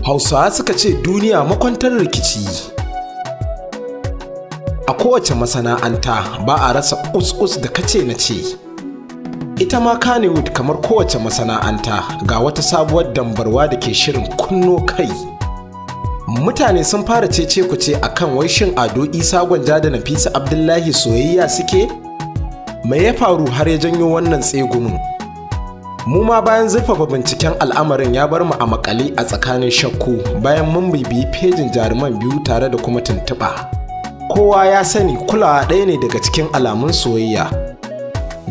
Hausawa suka ce duniya makwantar rikici. A kowace masana'anta ba a rasa us da kace na ce. Ita ma Kannywood kamar kowace masana'anta ga wata sabuwar dambarwa da ke shirin kunno kai. Mutane sun fara cece-kuce akan wai shin Ado Isa Gwanja da Nafisa Abdullahi soyayya suke? Me ya faru har ya janyo wannan tsegumin? Mu ma bayan zurfafa binciken al'amarin ya bar mu a makale a tsakanin shakku bayan mun bibiyi fejin jaruman biyu tare da kuma tuntuɓa. Kowa ya sani kulawa ɗaya ne daga cikin alamun soyayya.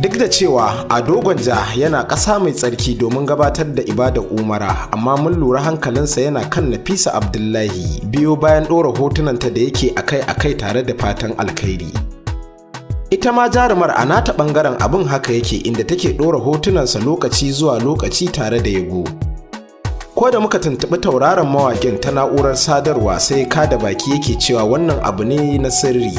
Duk da cewa Ado Gwanja yana ƙasa mai tsarki domin gabatar da ibadar umara, amma mun lura hankalinsa yana kan Nafisa Abdullahi biyo bayan ɗora hotunanta da yake akai-akai tare da fatan alkhairi. Ita ma jarumar a nata ɓangaren abin haka yake, inda take ɗora hotunansa lokaci zuwa lokaci tare da yabo. Ko da muka tuntuɓi tauraron mawaƙin ta na'urar sadarwa sai ka da baki yake cewa wannan abu ne na sirri.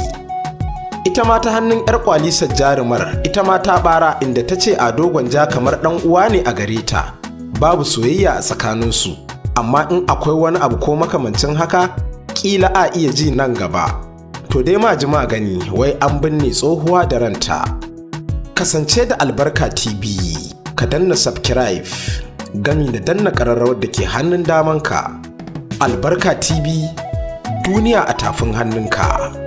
Ita ma ta hannun 'yar kwalisar jarumar ita ma ta ɓara, inda ta ce Ado Gwanja kamar ɗan uwa ne a gare ta, babu soyayya a tsakaninsu, amma in akwai wani abu ko makamancin haka ƙila a iya ji nan gaba. To dai ma ji gani wai an binne tsohuwa da ranta. Kasance da Albarka TV, ka danna subscribe gami da danna ƙararrawar da ke hannun damanka. Albarka TV, duniya a tafin hannunka.